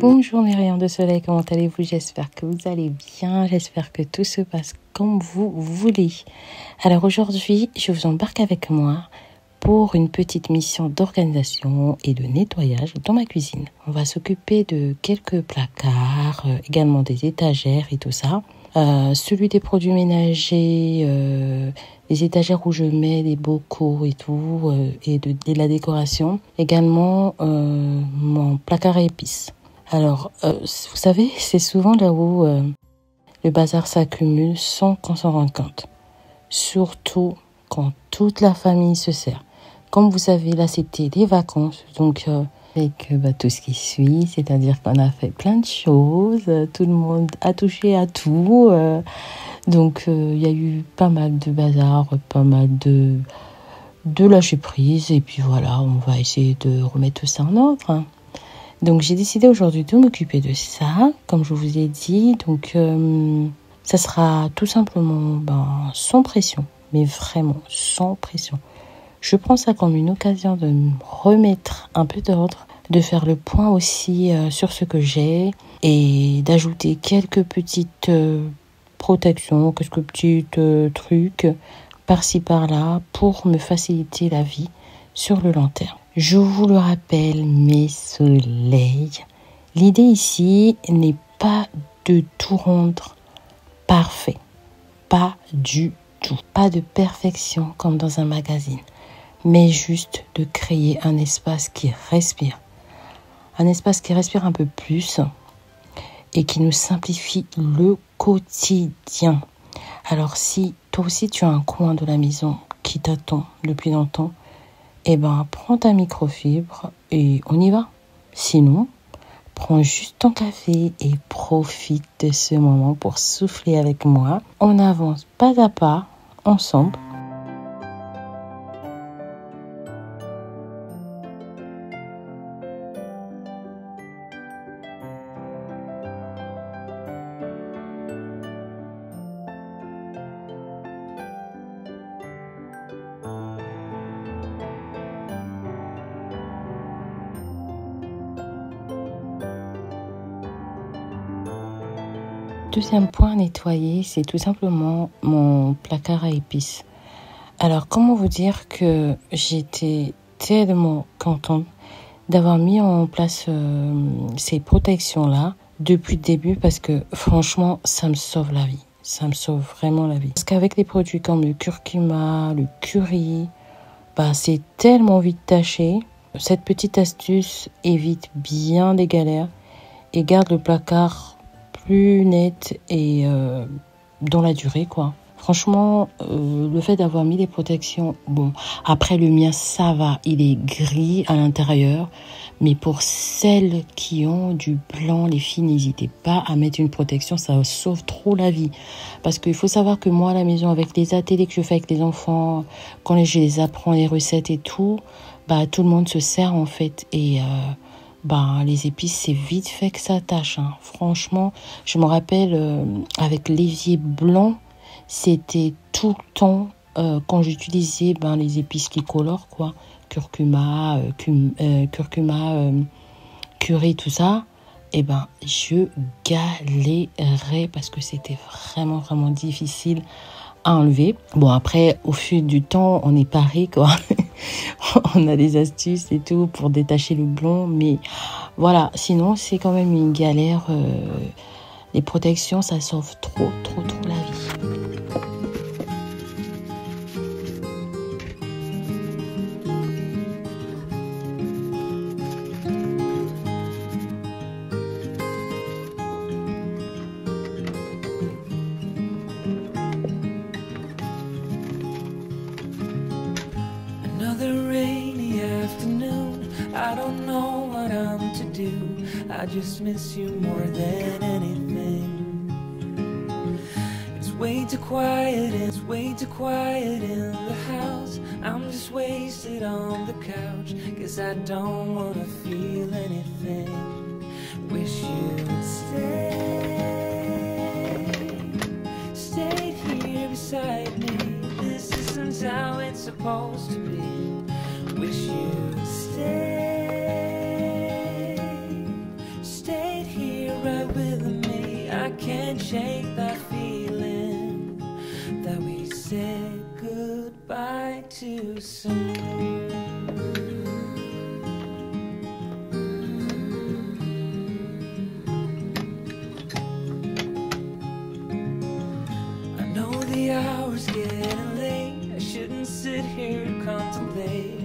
Bonjour mes rayons de soleil, comment allez-vous? J'espère que vous allez bien, j'espère que tout se passe comme vous voulez. Alors aujourd'hui, je vous embarque avec moi pour une petite mission d'organisation et de nettoyage dans ma cuisine. On va s'occuper de quelques placards, également des étagères et tout ça. Celui des produits ménagers, les étagères où je mets des bocaux et tout, et de la décoration. Également mon placard à épices. Alors, vous savez, c'est souvent là où le bazar s'accumule sans qu'on s'en rende compte. Surtout quand toute la famille se sert. Comme vous savez, là, c'était les vacances, donc avec tout ce qui suit, c'est-à-dire qu'on a fait plein de choses, tout le monde a touché à tout. Donc, il y a eu pas mal de bazar, pas mal de lâcher prise, et puis voilà, on va essayer de remettre tout ça en ordre, hein. Donc, j'ai décidé aujourd'hui de m'occuper de ça, comme je vous ai dit. Donc, ça sera tout simplement sans pression, mais vraiment sans pression. Je prends ça comme une occasion de me remettre un peu d'ordre, de faire le point aussi sur ce que j'ai et d'ajouter quelques petites protections, quelques petits trucs par-ci par-là pour me faciliter la vie sur le long terme. Je vous le rappelle, mes soleils, l'idée ici n'est pas de tout rendre parfait. Pas du tout. Pas de perfection comme dans un magazine. Mais juste de créer un espace qui respire. Un espace qui respire un peu plus et qui nous simplifie le quotidien. Alors si toi aussi tu as un coin de la maison qui t'attend depuis longtemps, prends ta microfibre et on y va. Sinon, prends juste ton café et profite de ce moment pour souffler avec moi. On avance pas à pas, ensemble. Deuxième point à nettoyer, c'est tout simplement mon placard à épices. Alors, comment vous dire que j'étais tellement contente d'avoir mis en place ces protections-là depuis le début parce que franchement, ça me sauve la vie. Ça me sauve vraiment la vie. Parce qu'avec des produits comme le curcuma, le curry, c'est tellement vite taché. Cette petite astuce évite bien des galères et garde le placard plus net et dans la durée, quoi. Franchement, le fait d'avoir mis les protections, après le mien, ça va, il est gris à l'intérieur, mais pour celles qui ont du blanc, les filles, n'hésitez pas à mettre une protection, ça sauve trop la vie. Parce qu'il faut savoir que moi, à la maison, avec les ateliers que je fais avec les enfants, quand je les apprends les recettes et tout, tout le monde se sert en fait, et les épices, c'est vite fait que ça tâche, hein. Franchement, je me rappelle avec l'évier blanc, c'était tout le temps quand j'utilisais les épices qui colorent, quoi, curcuma, curry, tout ça. Je galérais parce que c'était vraiment vraiment difficile à enlever. Après, au fil du temps, on est paré, quoi. On a des astuces et tout pour détacher le blond, mais voilà, sinon c'est quand même une galère. Les protections, ça sauve trop la vie. I don't know what I'm to do. I just miss you more than anything. It's way too quiet in the house. I'm just wasted on the couch, 'cause I don't wanna feel anything. Wish you'd stay here beside me. This isn't how it's supposed to be. Wish you'd stay shake that feeling that we said goodbye too soon. I know the hour's getting late, I shouldn't sit here contemplating.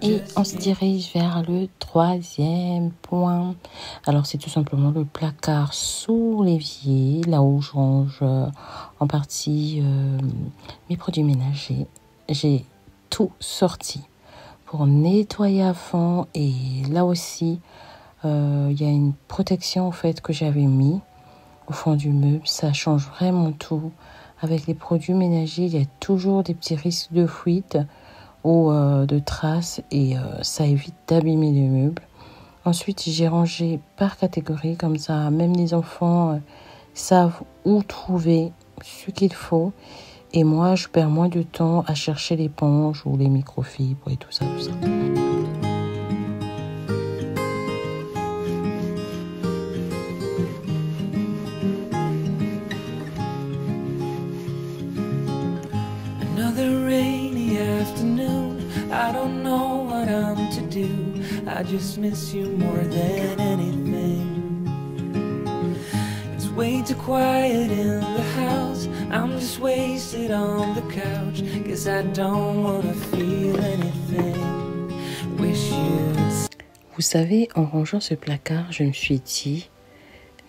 Et on se dirige vers le troisième point. Alors c'est tout simplement le placard sous l'évier, là où je range en partie mes produits ménagers. J'ai tout sorti pour nettoyer à fond, et là aussi il y a une protection en fait que j'avais mis au fond du meuble. Ça change vraiment tout. Avec les produits ménagers, il y a toujours des petits risques de fuite ou de traces, et ça évite d'abîmer les meubles. Ensuite, j'ai rangé par catégorie, comme ça même les enfants savent où trouver ce qu'il faut, et moi je perds moins de temps à chercher l'éponge ou les microfibres et tout ça. Another rainy afternoon, I don't know what I'm to do. I just miss you more than anything. It's way too quiet in the house, I'm just wasted on the couch. Guess I don't wanna feel anything. Wish you'd. Vous savez, en rangeant ce placard, je me suis dit,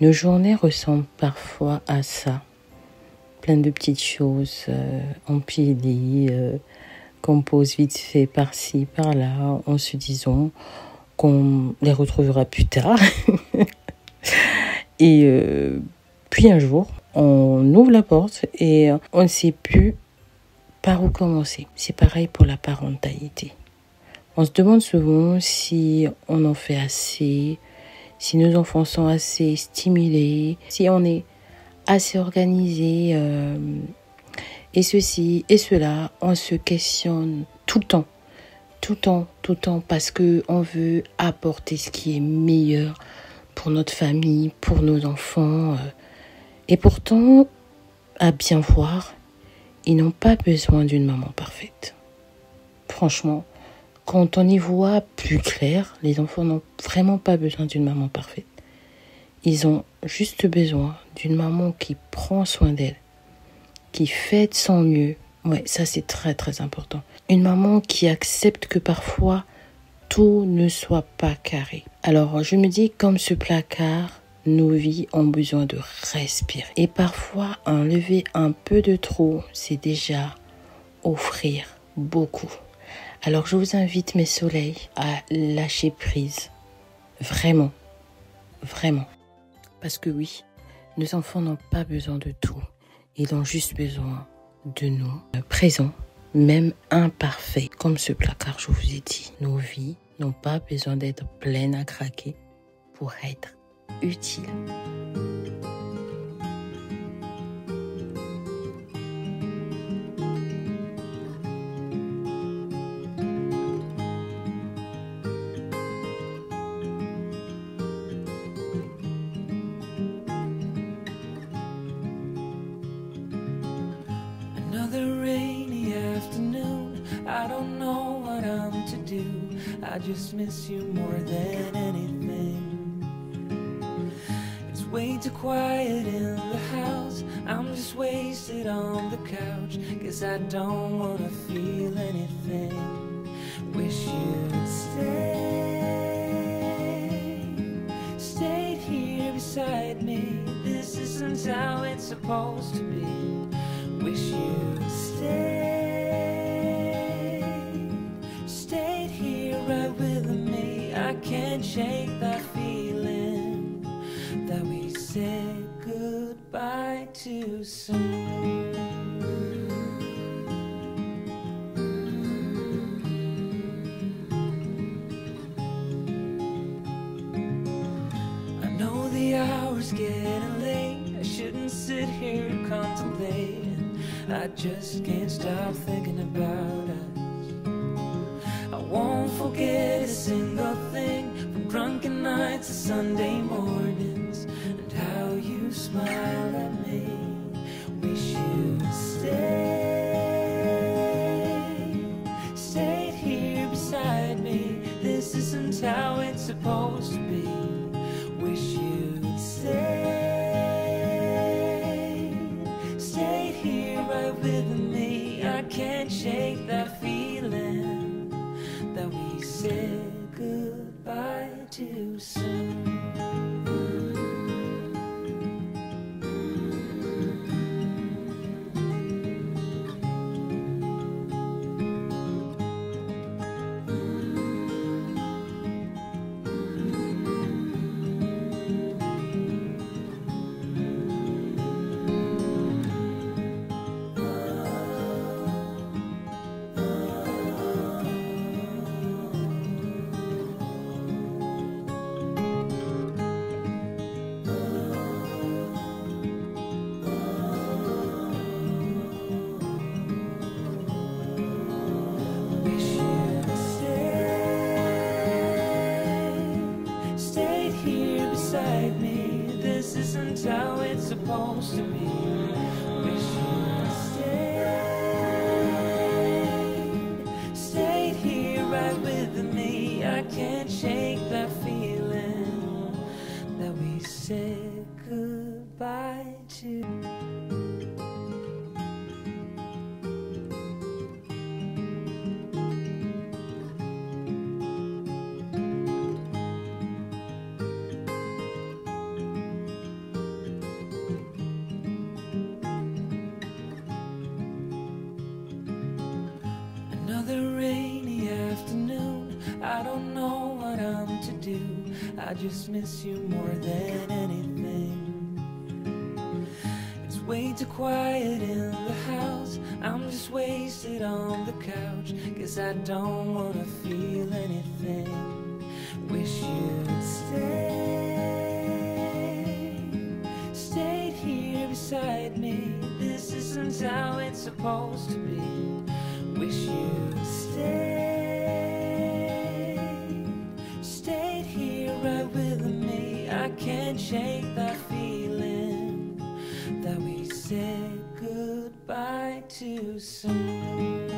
nos journées ressemblent parfois à ça. Plein de petites choses empilées, qu'on pose vite fait par-ci, par-là, en se disant qu'on les retrouvera plus tard. Et puis un jour, on ouvre la porte et on ne sait plus par où commencer. C'est pareil pour la parentalité. On se demande souvent si on en fait assez, si nos enfants sont assez stimulés, si on est assez organisé, et ceci et cela. On se questionne tout le temps, parce que on veut apporter ce qui est meilleur pour notre famille, pour nos enfants. Et pourtant, à bien voir, ils n'ont pas besoin d'une maman parfaite. Franchement, quand on y voit plus clair, les enfants n'ont vraiment pas besoin d'une maman parfaite. Ils ont juste besoin d'une maman qui prend soin d'elle, qui fait de son mieux. Ouais, ça c'est très très important. Une maman qui accepte que parfois tout ne soit pas carré. Alors je me dis, comme ce placard, nos vies ont besoin de respirer. Et parfois enlever un peu de trop, c'est déjà offrir beaucoup. Alors je vous invite, mes soleils, à lâcher prise. Vraiment. Parce que oui, nos enfants n'ont pas besoin de tout. Ils ont juste besoin de nous, présents, même imparfaits. Comme ce placard, je vous ai dit. Nos vies n'ont pas besoin d'être pleines à craquer pour être utiles. I don't know what I'm to do. I just miss you more than anything. It's way too quiet in the house, I'm just wasted on the couch. Guess I don't wanna feel anything. Wish you'd stayed here beside me. This isn't how it's supposed to be. Wish you'd stayed here right with me. I can't shake that feeling that we said goodbye too soon. I know the hour's getting late, I shouldn't sit here contemplating. I just can't stop thinking about us. I won't forget a single thing, from drunken nights to Sunday mornings, and how you you smile at me. Wish you'd stayed here beside me. This isn't how it's supposed to be. Wish you'd stayed here right with me. I can't shake that feeling that we said goodbye too soon. This isn't how it's supposed to be. Wish you'd stayed here right with me. I can't shake that feeling that we said goodbye to. Another rainy afternoon, I don't know what I'm to do. I just miss you more than anything. It's way too quiet in the house. I'm just wasted on the couch. Guess I don't wanna feel anything. Wish you'd stayed here beside me. This isn't how it's supposed to be. Wish you'd stayed here right with me. I can't shake that feeling that we said goodbye too soon.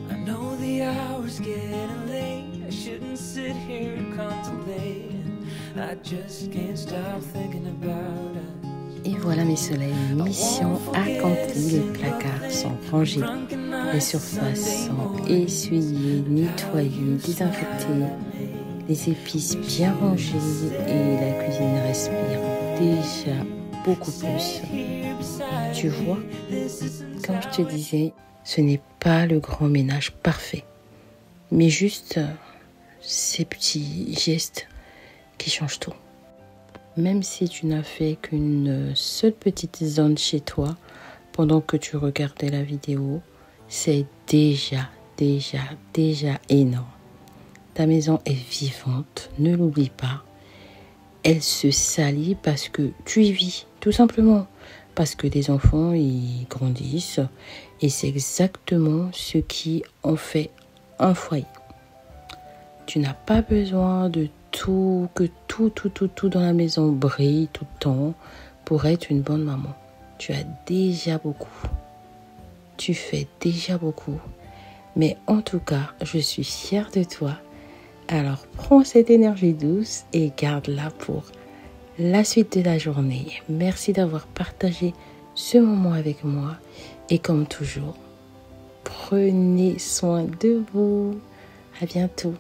I know the hour's getting late. I shouldn't sit here and contemplate. I just can't stop thinking about us. Et voilà mes soleils, mission accomplie, les placards sont rangés, les surfaces sont essuyées, nettoyées, désinfectées, les épices bien rangées et la cuisine respire déjà beaucoup plus. Tu vois, comme je te disais, ce n'est pas le grand ménage parfait, mais juste ces petits gestes qui change tout. Même si tu n'as fait qu'une seule petite zone chez toi pendant que tu regardais la vidéo, c'est déjà énorme. Ta maison est vivante, ne l'oublie pas. Elle se salit parce que tu y vis, tout simplement. Parce que les enfants y grandissent et c'est exactement ce qui en fait un foyer. Tu n'as pas besoin de que tout dans la maison brille tout le temps pour être une bonne maman. Tu as déjà beaucoup. Tu fais déjà beaucoup. Mais en tout cas, je suis fière de toi. Alors prends cette énergie douce et garde-la pour la suite de la journée. Merci d'avoir partagé ce moment avec moi. Et comme toujours, prenez soin de vous. À bientôt.